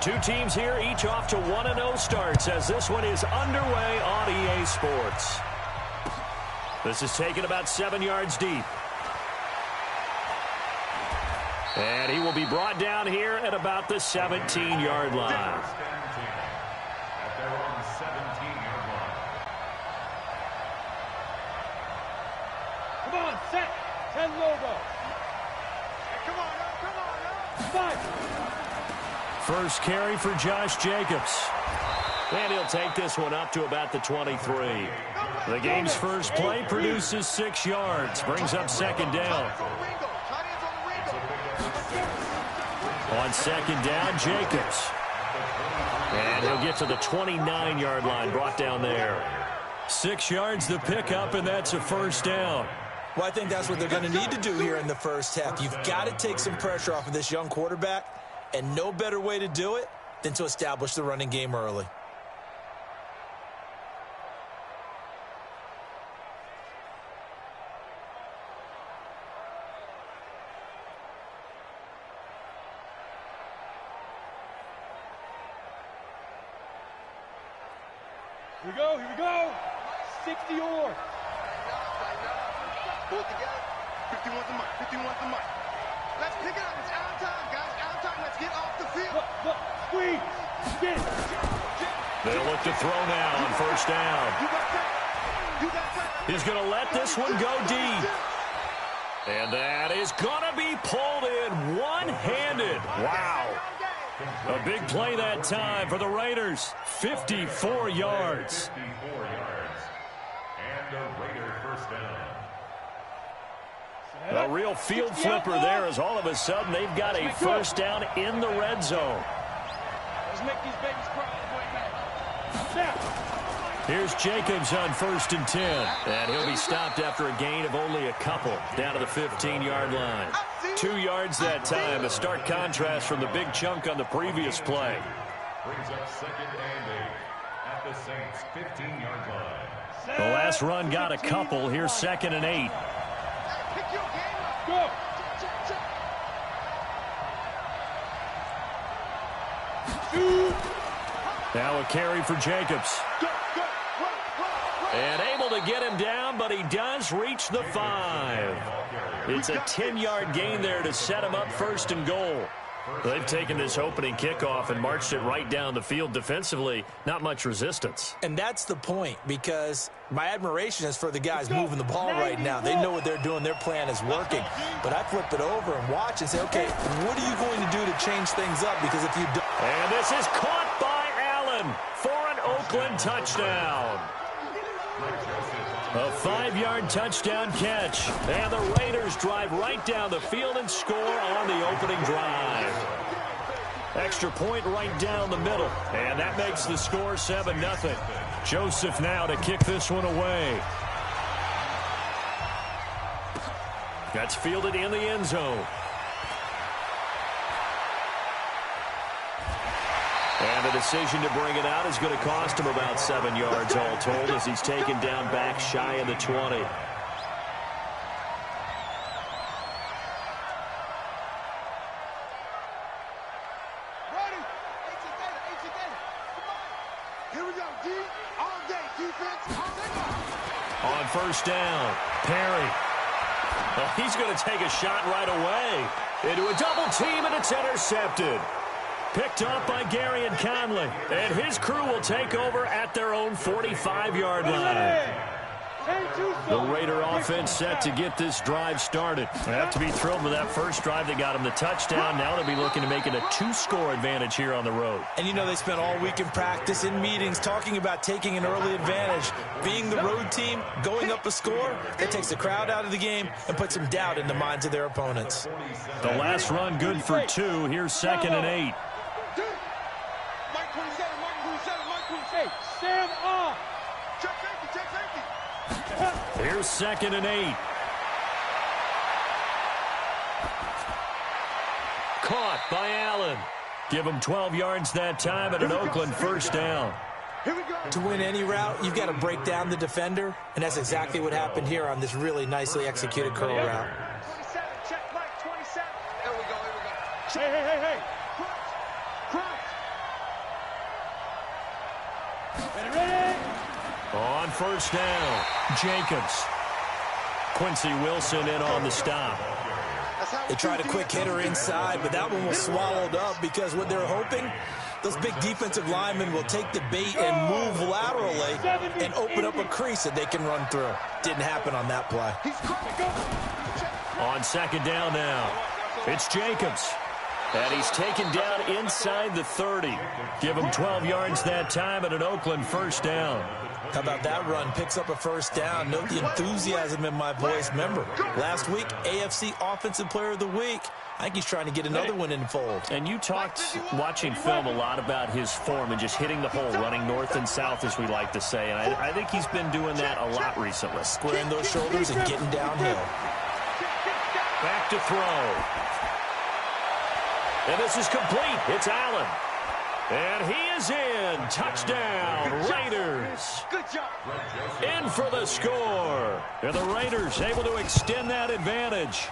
Two teams here, each off to 1-0 starts as this one is underway on EA Sports. This is taken about 7 yards deep. And he will be brought down here at about the 17-yard line. Come on, set. 10 logo. Come on, fight. First carry for Josh Jacobs. And he'll take this one up to about the 23. The game's first play produces 6 yards. Brings up second down. On second down, Jacobs. And he'll get to the 29-yard line, brought down there. 6 yards the pickup, and that's a first down. Well, I think that's what they're going to need to do here in the first half. You've got to take some pressure off of this young quarterback, and no better way to do it than to establish the running game early. Here we go. 60 or. Pull it together. 51's the mark. 51's the mark. Let's pick it up. It's out of time, guys. Out of time. Let's get off the field. Squeeze. Get. They'll look to throw now on first down. He's going to let this one go deep. And that is going to be pulled in one-handed. Wow. A big play that time for the Raiders. 54 yards. 54 yards. And a Raider first down. A real field flipper there as all of a sudden they've got a first down in the red zone. Let's make these babies cry. Here's Jacobs on 1st and 10. And he'll be stopped after a gain of only a couple down to the 15-yard line. 2 yards that time, a stark contrast from the big chunk on the previous play. Brings up 2nd and 8 at the Saints' 15-yard line. The last run got a couple. Here's 2nd and 8. Go. Now a carry for Jacobs. And able to get him down, but he does reach the 5. It's a 10-yard gain there to set him up 1st and goal. They've taken this opening kickoff and marched it right down the field defensively. Not much resistance. And that's the point, because my admiration is for the guys moving the ball right now. They know what they're doing. Their plan is working. But I flip it over and watch and say, okay, what are you going to do to change things up? Because if you don't... And this is caught by Allen for an Oakland touchdown. A 5-yard touchdown catch. And the Raiders drive right down the field and score on the opening drive. Extra point right down the middle. And that makes the score 7-0. Joseph now to kick this one away. That's fielded in the end zone. And the decision to bring it out is going to cost him about 7 yards all told as he's taken down back shy of the 20. Here we go, D. All day, defense. On first down, Perry. Well, he's going to take a shot right away into a double team, and it's intercepted. Picked up by Gary and Conley. And his crew will take over at their own 45-yard line. The Raider offense set to get this drive started. They have to be thrilled with that first drive that got them the touchdown. Now they'll be looking to make it a 2-score advantage here on the road. And you know they spent all week in practice, in meetings, talking about taking an early advantage. Being the road team, going up a score, that takes the crowd out of the game and puts some doubt in the minds of their opponents. The last run good for 2. Here's 2nd and 8. Mike 27, Mike 28. Sam off. Check safety. Here's 2nd and 8. Caught by Allen. Give him 12 yards that time and an Oakland first down. Here we go. To win any route, you've got to break down the defender, and that's exactly what happened here on this really nicely executed curl route. 27, check Mike 27. Here we go. Hey. Crunch. first down. Jacobs. Quincy Wilson in on the stop. They tried a quick hitter inside, but that one was swallowed up because what they're hoping, those big defensive linemen will take the bait and move laterally and open up a crease that they can run through. Didn't happen on that play. On second down now, it's Jacobs. And he's taken down inside the 30. Give him 12 yards that time and an Oakland first down. How about that run? Picks up a first down. Note the enthusiasm in my voice. Remember, last week, AFC Offensive Player of the Week. I think he's trying to get another one in the fold. And you talked, watching film, a lot about his form and just hitting the hole, running north and south, as we like to say. And I think he's been doing that a lot recently. Squaring those shoulders and getting downhill. Back to throw. And this is complete. It's Allen. And he is in. Touchdown, Raiders. Good job. In for the score. And the Raiders able to extend that advantage.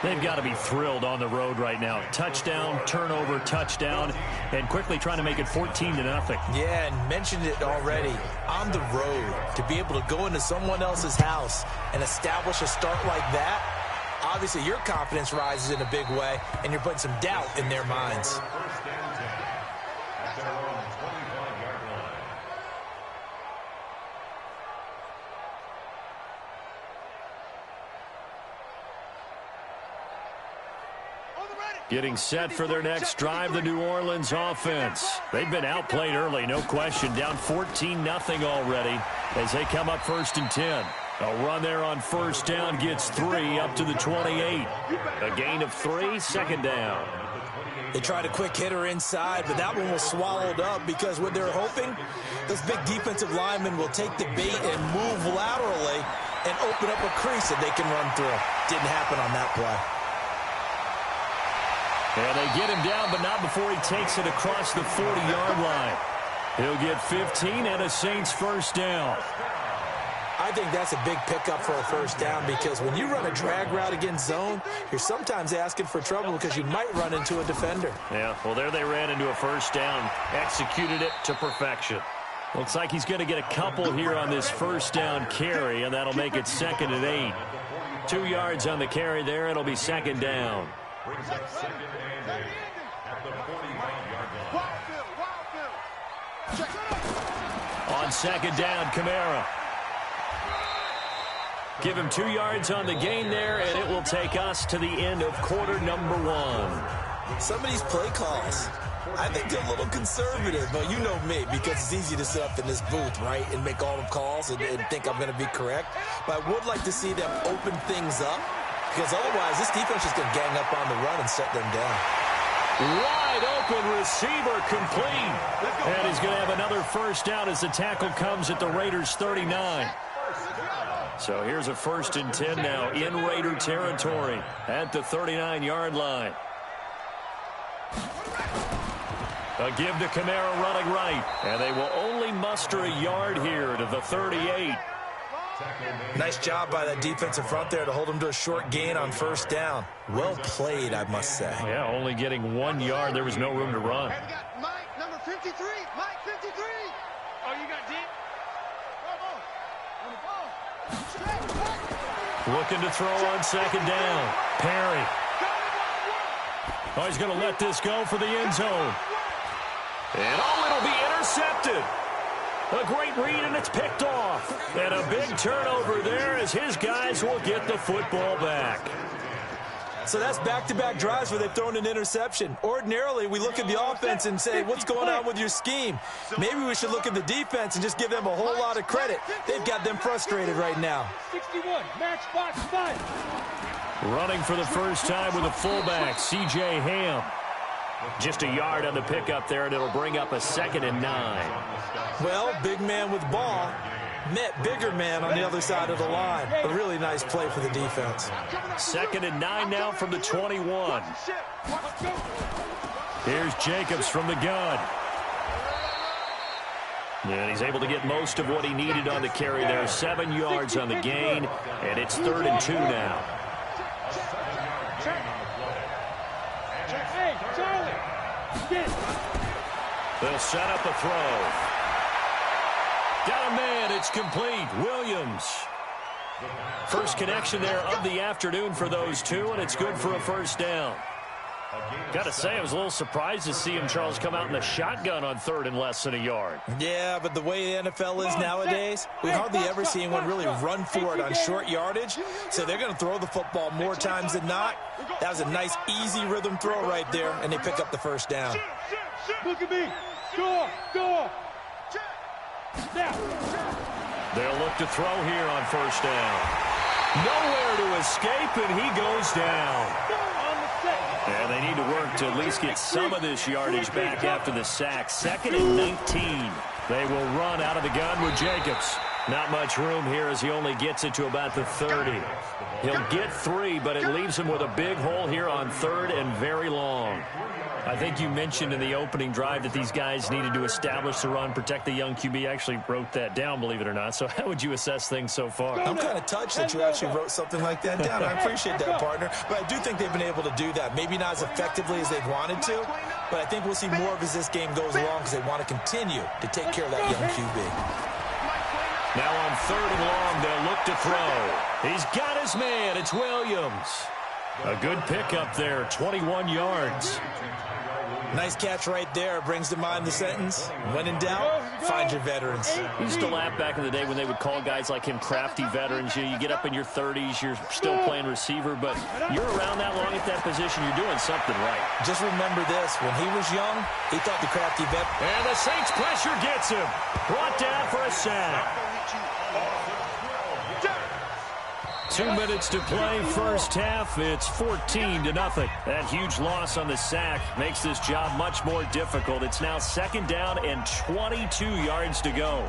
They've got to be thrilled on the road right now. Touchdown, turnover, touchdown, and quickly trying to make it 14-0. Yeah, and mentioned it already. On the road, to be able to go into someone else's house and establish a start like that, obviously your confidence rises in a big way, and you're putting some doubt in their minds. Getting set for their next drive, the New Orleans offense. They've been outplayed early, no question. Down 14-0 already as they come up 1st and 10. A run there on first down gets 3 up to the 28. A gain of 3, second down. They tried a quick hitter inside, but that one was swallowed up because what they're hoping, those big defensive linemen will take the bait and move laterally and open up a crease that they can run through. Didn't happen on that play. And they get him down, but not before he takes it across the 40-yard line. He'll get 15 and a Saints first down. I think that's a big pickup for a first down because when you run a drag route against zone, you're sometimes asking for trouble because you might run into a defender. Yeah, well, there they ran into a first down, executed it to perfection. Looks like he's going to get a couple here on this first down carry, and that'll make it 2nd and 8. 2 yards on the carry there. It'll be second down. Brings up 2nd and 8 at the 45-yard line. On second down, Kamara. Give him 2 yards on the gain there, and it will take us to the end of quarter number 1. Some of these play calls, I think they're a little conservative, but you know me, because it's easy to sit up in this booth, right, and make all the calls and think I'm going to be correct. But I would like to see them open things up, because otherwise this defense is going to gang up on the run and shut them down. Wide open receiver complete. And he's going to have another first down as the tackle comes at the Raiders' 39. So here's a 1st and 10 now in Raider territory at the 39-yard line. A give to Kamara running right. And they will only muster a yard here to the 38. Nice job by that defensive front there to hold him to a short gain on first down. Well played, I must say. Yeah, only getting 1 yard. There was no room to run. And we got Mike, number 53. Mike, 53. Oh, you got deep? Looking to throw on second down. Perry. Oh, he's going to let this go for the end zone. And it'll be intercepted. A great read, and it's picked off. And a big turnover there as his guys will get the football back. So that's back-to-back drives where they've thrown an interception. Ordinarily, we look at the offense and say, what's going on with your scheme? Maybe we should look at the defense and just give them a whole lot of credit. They've got them frustrated right now. 61, match box 5. Running for the first time with a fullback, C.J. Ham. Just a yard on the pickup there, and it'll bring up a 2nd and 9. Well, big man with ball met bigger man on the other side of the line. A really nice play for the defense. 2nd and 9 now from the 21. Here's Jacobs from the gun. And he's able to get most of what he needed on the carry there. 7 yards on the gain, and it's 3rd and 2 now. Hey, Charlie. They'll set up a throw. Got a man. It's complete. Williams. First connection there of the afternoon for those two, and it's good for a first down. Got to say, I was a little surprised to see him, Charles, come out in the shotgun on third and less than a yard. Yeah, but the way the NFL is nowadays, we hardly ever see anyone really run for it on short yardage. So they're going to throw the football more times than not. That was a nice, easy rhythm throw right there, and they pick up the first down. Look at me. Go. Now. They'll look to throw here on first down. Nowhere to escape, and he goes down. And they need to work to at least get some of this yardage back after the sack. 2nd and 19. They will run out of the gun with Jacobs. Not much room here as he only gets it to about the 30. He'll get 3, but it leaves him with a big hole here on third and very long. I think you mentioned in the opening drive that these guys needed to establish the run, protect the young QB. I actually wrote that down, believe it or not. So how would you assess things so far? I'm kind of touched that you actually wrote something like that down. I appreciate that, partner. But I do think they've been able to do that. Maybe not as effectively as they've wanted to, but I think we'll see more of as this game goes along because they want to continue to take care of that young QB. Now on third and long, they'll look to throw. He's got his man. It's Williams. A good pickup there, 21 yards. Nice catch right there. Brings to mind the sentence, when in doubt, find your veterans. We used to laugh back in the day when they would call guys like him crafty veterans. You get up in your 30s, you're still playing receiver, but you're around that long at that position, you're doing something right. Just remember this, when he was young, he thought the crafty vet. And the Saints pressure gets him. Brought down for a sack. 2 minutes to play, first half. It's 14-0. That huge loss on the sack makes this job much more difficult. It's now 2nd down and 22 yards to go.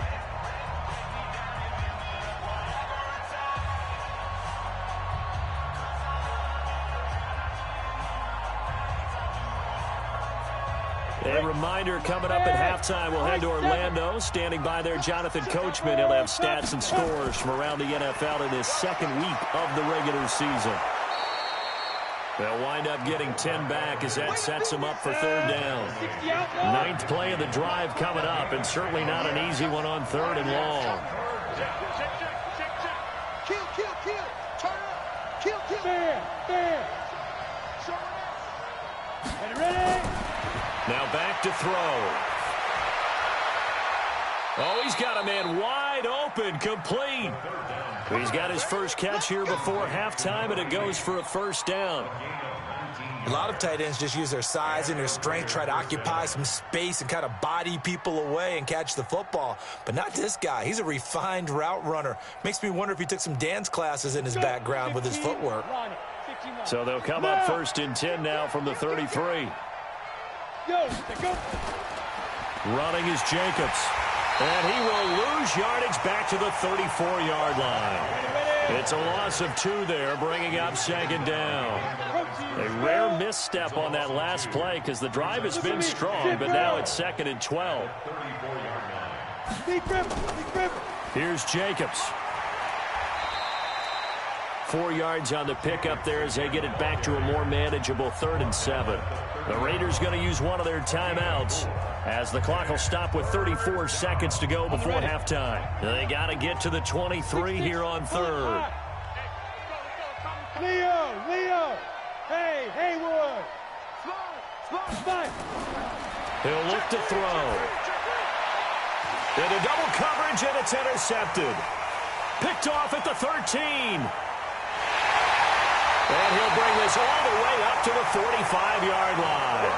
A reminder, coming up at halftime, we'll head to Orlando. Standing by there, Jonathan Coachman. He'll have stats and scores from around the NFL in his 2nd week of the regular season. They'll wind up getting 10 back as that sets them up for 3rd down. 9th play of the drive coming up, and certainly not an easy one on 3rd and long. Now back to throw. Oh, he's got a man wide open, complete. He's got his first catch here before halftime, and it goes for a first down. A lot of tight ends just use their size and their strength, try to occupy some space and kind of body people away and catch the football. But not this guy. He's a refined route runner. Makes me wonder if he took some dance classes in his background with his footwork. So they'll come up 1st and 10 now from the 33. Running is Jacobs. And he will lose yardage back to the 34-yard line. It's a loss of 2 there, bringing up 2nd down. A rare misstep on that last play because the drive has been strong, but now it's 2nd and 12. Here's Jacobs. 4 yards on the pickup there as they get it back to a more manageable 3rd and 7. The Raiders going to use one of their timeouts as the clock will stop with 34 seconds to go before halftime. They got to get to the 23 here on 3rd. Leo. Hey, Haywood. He'll look to throw. Into double coverage, and it's intercepted. Picked off at the 13. And he'll bring this all the way up to the 45-yard line.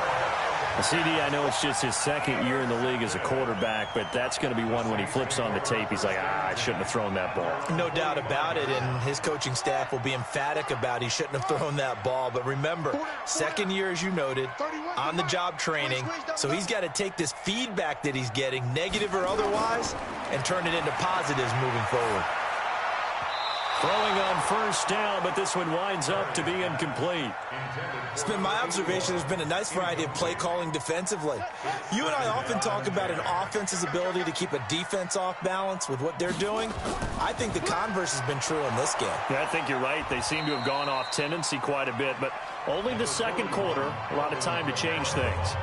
CD, I know it's just his 2nd year in the league as a quarterback, but that's going to be one when he flips on the tape. He's like, I shouldn't have thrown that ball. No doubt about it, and his coaching staff will be emphatic about he shouldn't have thrown that ball. But remember, 2nd year, as you noted, on-the-job training, so he's got to take this feedback that he's getting, negative or otherwise, and turn it into positives moving forward. Throwing on first down, but this one winds up to be incomplete. It's been my observation there's been a nice variety of play calling defensively. You and I often talk about an offense's ability to keep a defense off balance with what they're doing. I think the converse has been true in this game. Yeah, I think you're right. They seem to have gone off tendency quite a bit, but only the 2nd quarter, a lot of time to change things.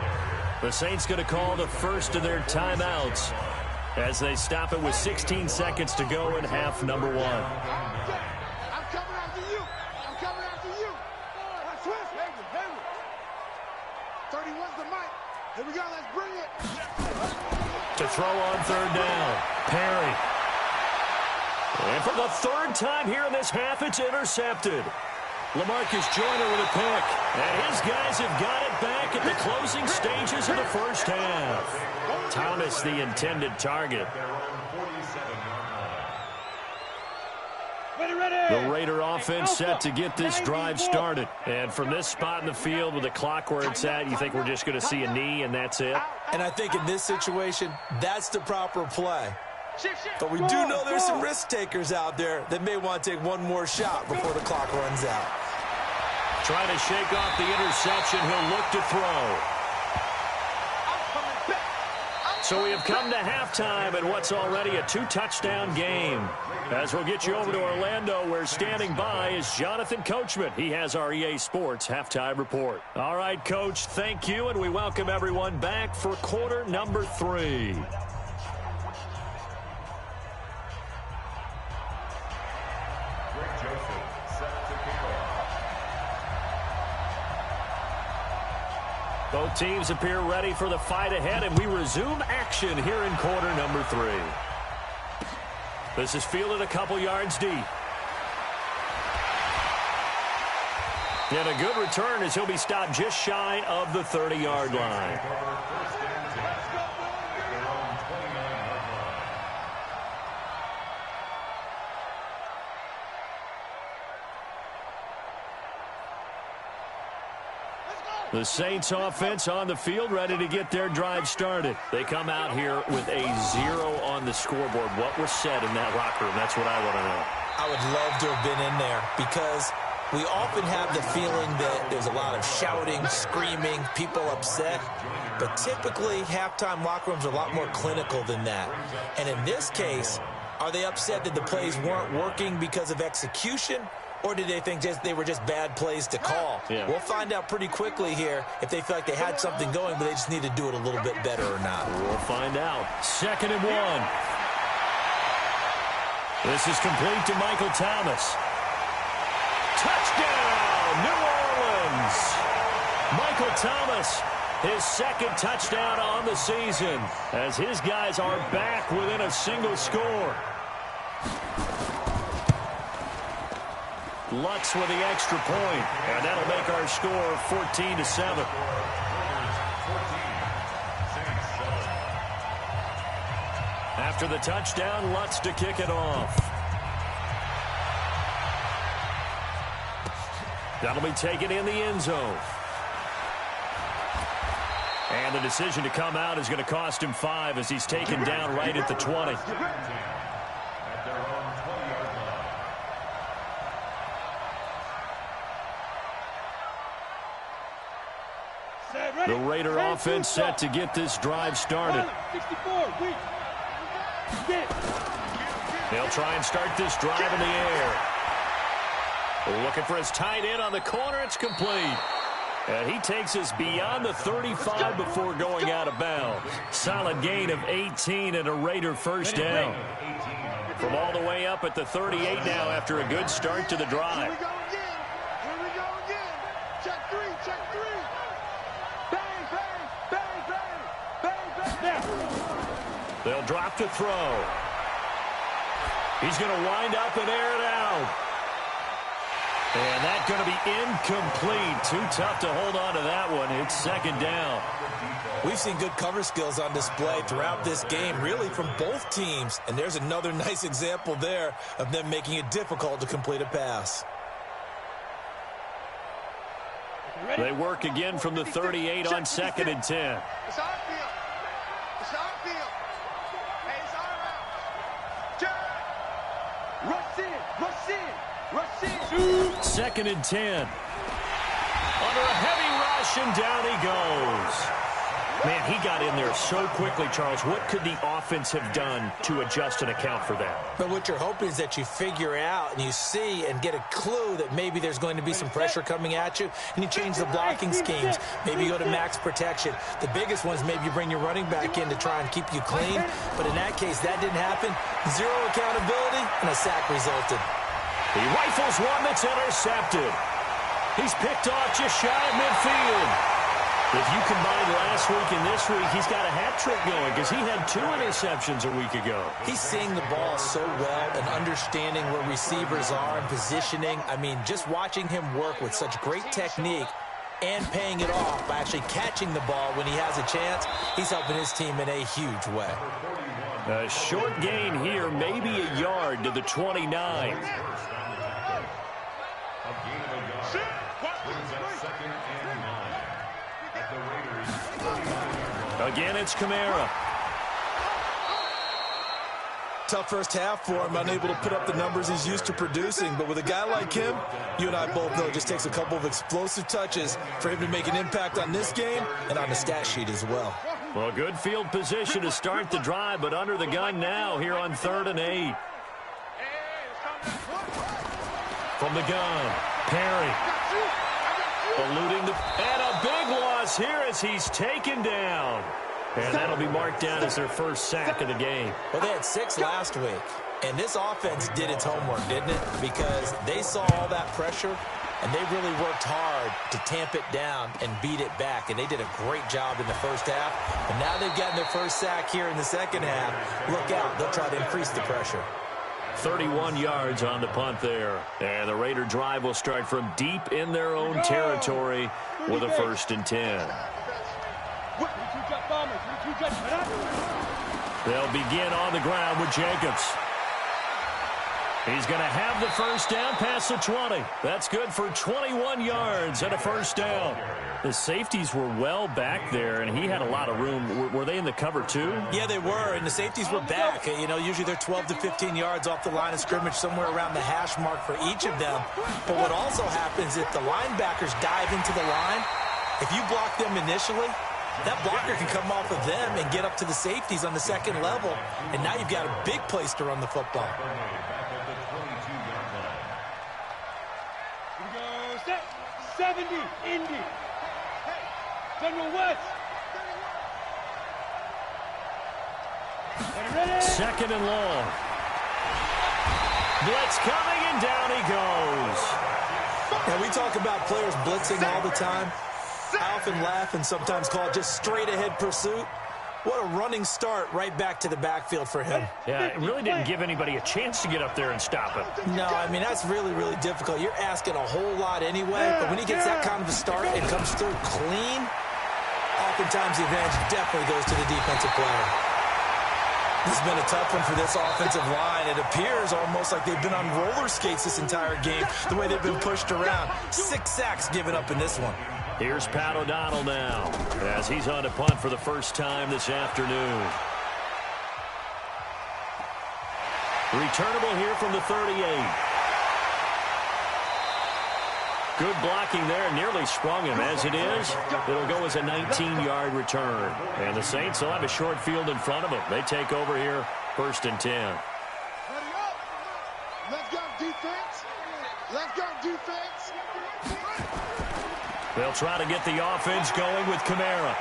The Saints going to call the first of their timeouts. as they stop it with 16 seconds to go in half number one. I'm coming after you. I'm coming after you. Twist. 31's the mic. Here we go. Let's bring it. To throw on third down. Perry. And for the third time here in this half, it's intercepted. LaMarcus Joyner with a pick. And his guys have got it back at the closing stages of the first half. Thomas, the intended target. The Raider offense set to get this drive started. And from this spot in the field with the clock where it's at, you think we're just going to see a knee and that's it? And I think in this situation, that's the proper play. But we do know there's some risk takers out there that may want to take one more shot before the clock runs out. Trying to shake off the interception. He'll look to throw. So we have come to halftime in what's already a 2-touchdown game. As we'll get you over to Orlando, where standing by is Jonathan Coachman. He has our EA Sports halftime report. All right, Coach, thank you, and we welcome everyone back for quarter number 3. Both teams appear ready for the fight ahead, and we resume action here in quarter number 3. This is fielded a couple yards deep. And a good return as he'll be stopped just shy of the 30-yard line. The Saints offense on the field, ready to get their drive started. They come out here with a 0 on the scoreboard. What was said in that locker room? That's what I want to know. I would love to have been in there because we often have the feeling that there's a lot of shouting, screaming, people upset. But typically, halftime locker rooms are a lot more clinical than that. And in this case, are they upset that the plays weren't working because of execution? Or did they think they were just bad plays to call? Yeah. We'll find out pretty quickly here if they feel like they had something going, but they just need to do it a little bit better or not. We'll find out. 2nd and 1. This is complete to Michael Thomas. Touchdown, New Orleans. Michael Thomas, his 2nd touchdown on the season, as his guys are back within a single score. Lutz with the extra point, and that'll make our score 14-7. After the touchdown, Lutz to kick it off. That'll be taken in the end zone. And the decision to come out is going to cost him 5 as he's taken down right at the 20. The Raider offense set to get this drive started. They'll try and start this drive in the air. Looking for his tight end on the corner. It's complete. And he takes us beyond the 35 before going out of bounds. Solid gain of 18 and a Raider first down. From all the way up at the 38 now after a good start to the drive. Here we go again. Here we go again. Check 3. Check 3. Bang, bang, bang, bang, bang, bang. They'll drop to throw. He's going to wind up and air it out. And that's going to be incomplete. Too tough to hold on to that one. It's 2nd down. We've seen good cover skills on display throughout this game, really from both teams. And there's another nice example there of them making it difficult to complete a pass. They work again from the 38 on 2nd and 10. It's our field. It's our field. Hey, it's our route. Rush in. Rush in. Rush in. 2nd and 10. Under a heavy rush, and down he goes. Man, he got in there so quickly, Charles. What could the offense have done to adjust and account for that? But what you're hoping is that you figure out and you see and get a clue that maybe there's going to be some pressure coming at you, and you change the blocking schemes. Maybe you go to max protection. The biggest one is maybe you bring your running back in to try and keep you clean. But in that case, that didn't happen. Zero accountability, and a sack resulted. He rifles one that's intercepted. He's picked off just shy of midfield. If you combine last week and this week, he's got a hat trick going because he had 2 interceptions a week ago. He's seeing the ball so well and understanding where receivers are and positioning. I mean, just watching him work with such great technique and paying it off by actually catching the ball when he has a chance, he's helping his team in a huge way. A short gain here, maybe a yard to the 29. Again, it's Kamara. Tough first half for him, unable to put up the numbers he's used to producing. But with a guy like him, you and I both know it just takes a couple of explosive touches for him to make an impact on this game and on the stat sheet as well. Well, good field position to start the drive, but under the gun now here on 3rd and 8. From the gun, Perry. Eluding and a big loss here as he's taken down. And that'll be marked down as their first sack of the game. Well, they had 6 last week, and this offense did its homework, didn't it? Because they saw all that pressure, and they really worked hard to tamp it down and beat it back. And they did a great job in the first half. But now they've gotten their first sack here in the second half. Look out. They'll try to increase the pressure. 31 yards on the punt there. And the Raider drive will start from deep in their own territory with a 1st and 10. They'll begin on the ground with Jacobs. He's going to have the first down past the 20. That's good for 21 yards and a first down. The safeties were well back there, and he had a lot of room. Were they in the cover, too? Yeah, they were, and the safeties were back. You know, usually they're 12 to 15 yards off the line of scrimmage, somewhere around the hash mark for each of them. But what also happens if the linebackers dive into the line, if you block them initially, that blocker can come off of them and get up to the safeties on the second level, and now you've got a big place to run the football. Here we go, set, 70, Indy. General West. Ready? 2nd and long. Blitz coming, and down he goes. Now, we talk about players blitzing all the time. I often laugh and sometimes call it just straight-ahead pursuit. What a running start right back to the backfield for him. Yeah, it really didn't give anybody a chance to get up there and stop him. No, I mean, that's really, really difficult. You're asking a whole lot anyway, but when he gets that kind of a start and comes through clean, oftentimes the advantage definitely goes to the defensive player. This has been a tough one for this offensive line. It appears almost like they've been on roller skates this entire game, the way they've been pushed around. 6 sacks given up in this one. Here's Pat O'Donnell now as he's on to punt for the first time this afternoon. Returnable here from the 38. Good blocking there, nearly sprung him. As it is, it'll go as a 19-yard return. And the Saints will have a short field in front of them. They take over here, 1st and 10. Ready up. Let's go defense. Let's go defense. They'll try to get the offense going with Kamara.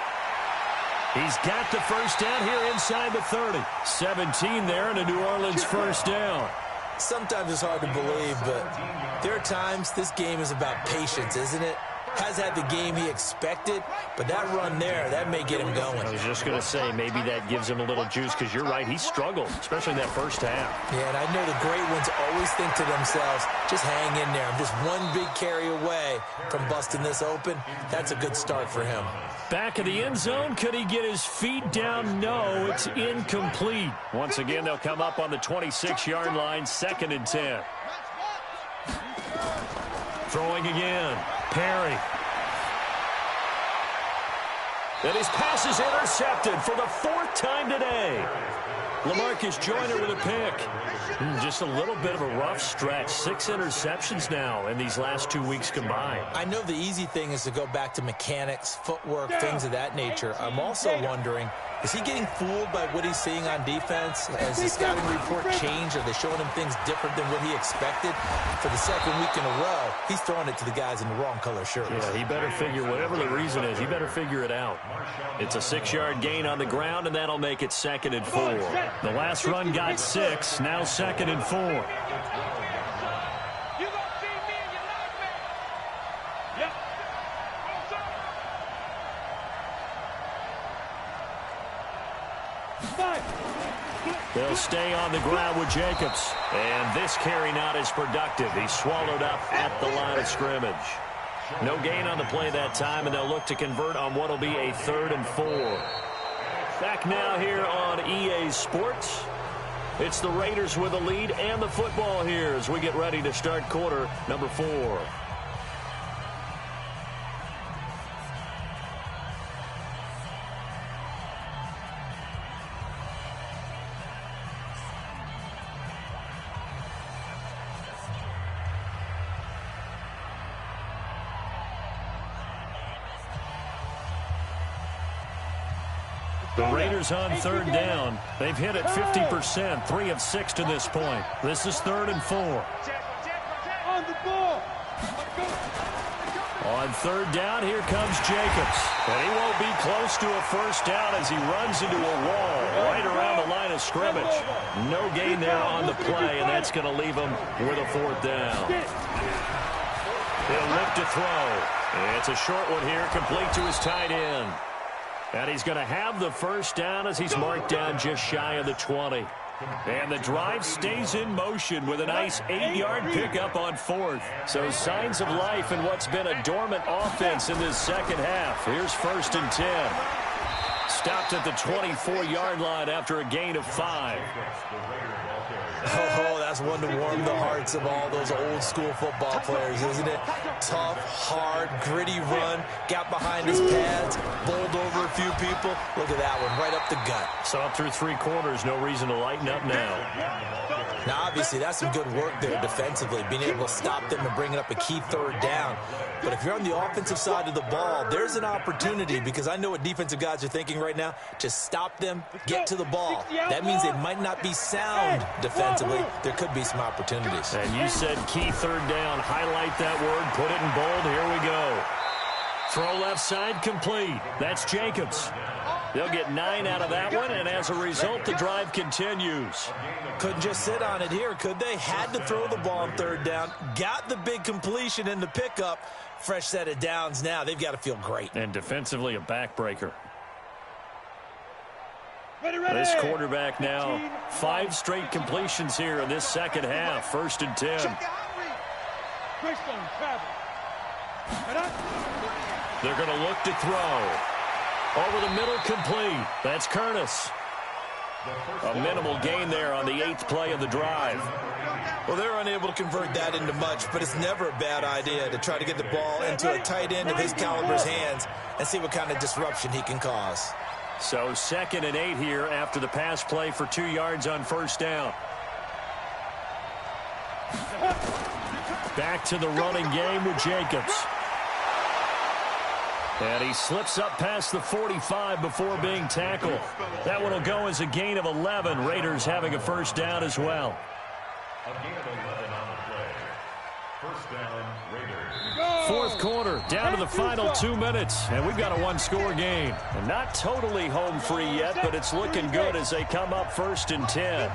He's got the first down here inside the 30. 17 there and a New Orleans first down. Sometimes it's hard to believe, but there are times this game is about patience, isn't it? Has had the game he expected, but that run there, that may get him going. I was just going to say, maybe that gives him a little juice, because you're right, he struggled, especially in that first half. Yeah, and I know the great ones always think to themselves, just hang in there. I'm just one big carry away from busting this open. That's a good start for him. Back of the end zone, could he get his feet down? No, it's incomplete. Once again, they'll come up on the 26-yard line, 2nd and 10. Throwing again. Perry. And his pass is intercepted for the 4th time today. LaMarcus Joyner with a pick. Just a little bit of a rough stretch. 6 interceptions now in these last 2 weeks combined. I know the easy thing is to go back to mechanics, footwork, things of that nature. I'm also wondering, is he getting fooled by what he's seeing on defense? Has the scouting report changed? Are they showing him things different than what he expected? For the 2nd week in a row, he's throwing it to the guys in the wrong color shirts. Yeah, he better figure, whatever the reason is, he better figure it out. It's a 6-yard gain on the ground, and that'll make it 2nd and 4. The last run got 6, now 2nd and 4. You gonna see me in your nightmare. Yep. They'll stay on the ground with Jacobs. And this carry not as productive. He's swallowed up at the line of scrimmage. No gain on the play that time, and they'll look to convert on what will be a 3rd and 4. Back now here on EA Sports. It's the Raiders with the lead and the football here as we get ready to start quarter number 4. The Raiders on 3rd down. They've hit it 50%, 3 of 6 to this point. This is 3rd and 4. On the ball. On 3rd down, here comes Jacobs. And he won't be close to a 1st down as he runs into a wall right around the line of scrimmage. No gain there on the play, and that's going to leave him with a 4th down. He'll look to throw. It's a short one here, complete to his tight end. And he's going to have the 1st down as he's marked down just shy of the 20. And the drive stays in motion with a nice 8-yard pickup on 4th. So signs of life in what's been a dormant offense in this 2nd half. Here's 1st and 10. Stopped at the 24-yard line after a gain of 5. Oh, that's one to warm the hearts of all those old-school football players, isn't it? Tough, hard, gritty run, got behind his pads, bowled over a few people. Look at that one, right up the gut. Saw through 3 quarters, no reason to lighten up now. Now, obviously, that's some good work there defensively, being able to stop them and bringing up a key 3rd down. But if you're on the offensive side of the ball, there's an opportunity, because I know what defensive guys are thinking right now. Just stop them, get to the ball. That means they might not be sound defensively. There could be some opportunities. And you said key 3rd down. Highlight that word, put it in bold. Here we go. Throw left side complete. That's Jacobs. They'll get 9 out of that one, and as a result, the drive continues. Couldn't just sit on it here, could they? Had to throw the ball on 3rd down. Got the big completion in the pickup. Fresh set of downs now. They've got to feel great. And defensively, a backbreaker. This quarterback now, 5 straight completions here in this 2nd half. 1st and 10. They're going to look to throw. Over the middle, complete. That's Curtis. A minimal gain there on the 8th play of the drive. Well, they're unable to convert that into much, but it's never a bad idea to try to get the ball into a tight end of his caliber's hands and see what kind of disruption he can cause. So 2nd and 8 here after the pass play for 2 yards on 1st down. Back to the running game with Jacobs. And he slips up past the 45 before being tackled. That one will go as a gain of 11. Raiders having a 1st down as well. A gain of 11 on the play. 1st down, Raiders. 4th quarter, down to the final 2 minutes, and we've got a 1-score game. And not totally home free yet, but it's looking good as they come up 1st and 10.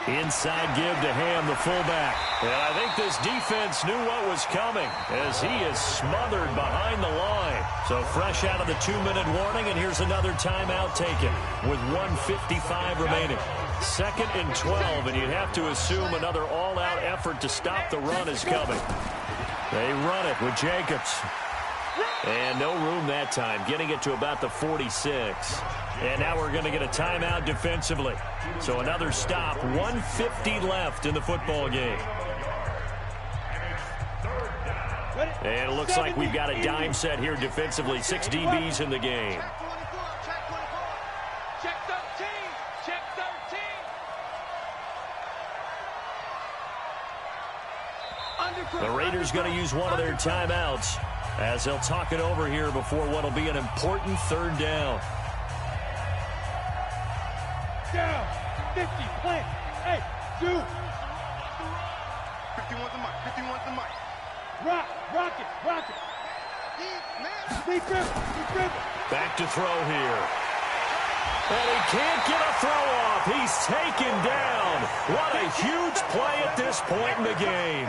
Inside give to Ham, the fullback. And I think this defense knew what was coming as he is smothered behind the line. So fresh out of the 2-minute warning, and here's another timeout taken with 1:55 remaining. 2nd and 12, and you'd have to assume another all-out effort to stop the run is coming. They run it with Jacobs. And no room that time, getting it to about the 46. And now we're going to get a timeout defensively. So another stop, 1:50 left in the football game. And it looks like we've got a dime set here defensively. 6 DBs in the game. Check 13. Check 13. The Raiders going to use one of their timeouts as they'll talk it over here before what will be an important third down. Down. 50. Plant. Hey, do. 51's the mic. 51's the mic. Rock it. Deep dribble. Back to throw here. And he can't get a throw off. He's taken down. What a huge play at this point in the game.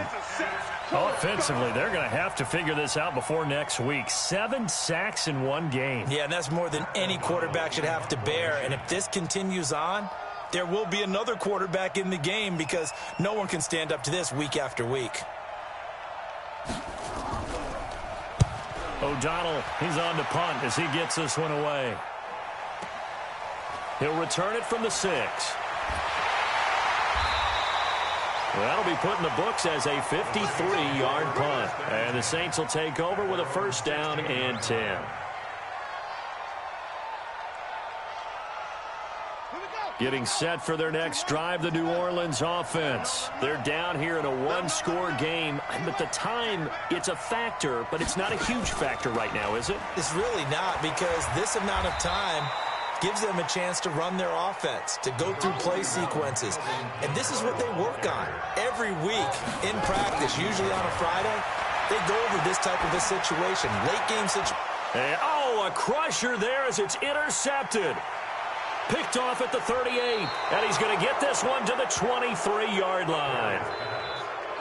Offensively, they're going to have to figure this out before next week. 7 sacks in one game. Yeah, and that's more than any quarterback should have to bear. And if this continues on, there will be another quarterback in the game because no one can stand up to this week after week. O'Donnell, he's on to punt as he gets this one away. He'll return it from the 6. That'll be put in the books as a 53-yard punt. And the Saints will take over with a first down and 10. Getting set for their next drive, the New Orleans offense. They're down here in a one-score game. At the time, it's a factor, but it's not a huge factor right now, is it? It's really not, because this amount of time gives them a chance to run their offense, to go through play sequences. And this is what they work on every week in practice, usually on a Friday. They go over this type of a situation, late game situation. Oh, a crusher there as it's intercepted. Picked off at the 38, and he's going to get this one to the 23-yard line.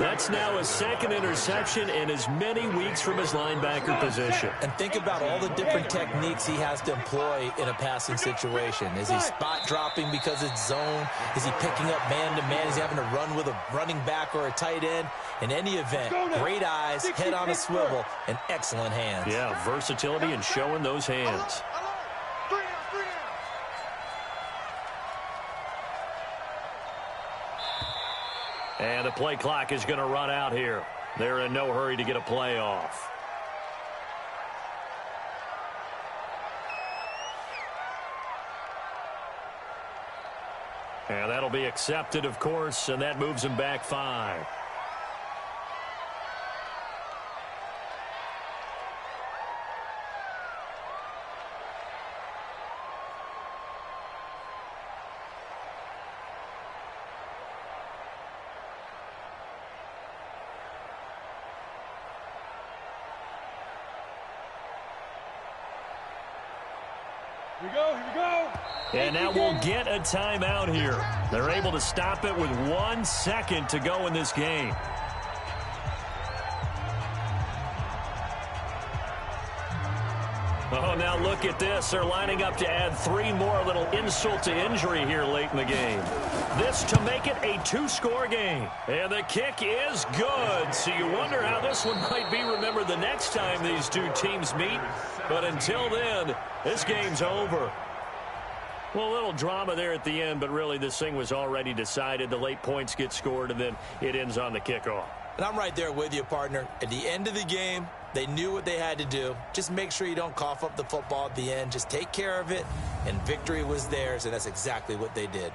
That's now his second interception in as many weeks from his linebacker position. And think about all the different techniques he has to employ in a passing situation. Is he spot dropping because it's zone? Is he picking up man-to-man? Is he having to run with a running back or a tight end? In any event, great eyes, head on a swivel, and excellent hands. Yeah, versatility and showing those hands. And the play clock is going to run out here. They're in no hurry to get a play off. And that'll be accepted, of course, and that moves him back 5. Here we go. And now we'll get a timeout here. They're able to stop it with 1 second to go in this game. Oh, now look at this. They're lining up to add 3 more, a little insult to injury here late in the game. This to make it a 2-score game. And the kick is good. So you wonder how this one might be remembered the next time these two teams meet. But until then, this game's over. Well, a little drama there at the end, but really this thing was already decided. The late points get scored, and then it ends on the kickoff. And I'm right there with you, partner. At the end of the game, they knew what they had to do. Just make sure you don't cough up the football at the end. Just take care of it, and victory was theirs, and that's exactly what they did.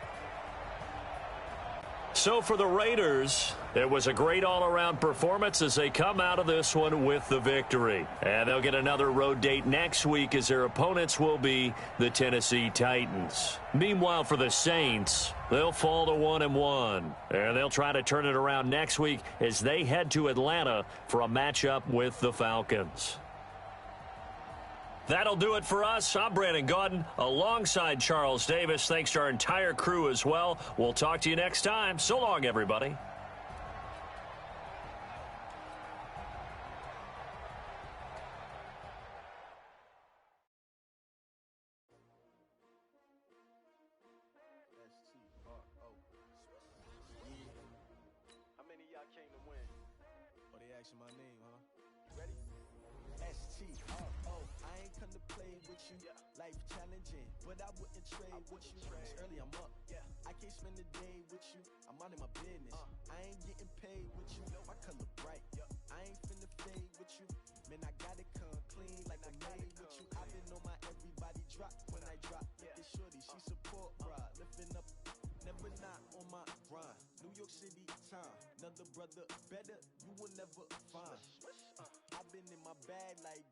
So for the Raiders, it was a great all-around performance as they come out of this one with the victory. And they'll get another road date next week as their opponents will be the Tennessee Titans. Meanwhile, for the Saints, they'll fall to 1-1. And they'll try to turn it around next week as they head to Atlanta for a matchup with the Falcons. That'll do it for us. I'm Brandon Gaudin alongside Charles Davis. Thanks to our entire crew as well. We'll talk to you next time. So long, everybody. How many of y'all came to win? Oh, they asking my name, huh? Ready? S-T-R-O. I ain't come to play with you. Life challenging, but I wouldn't trade with you. It's early, I'm up. I can't spend the day with you. I'm out of my business. I ain't getting paid with you. My color bright. I ain't finna fade with you. Man, I got it come clean like I made with you. I've been on my everybody drop when I drop. Look at shorty, she support, bruh. Lifting up, never not on my grind. New York City time, another brother better, you will never find. I've been in my bag like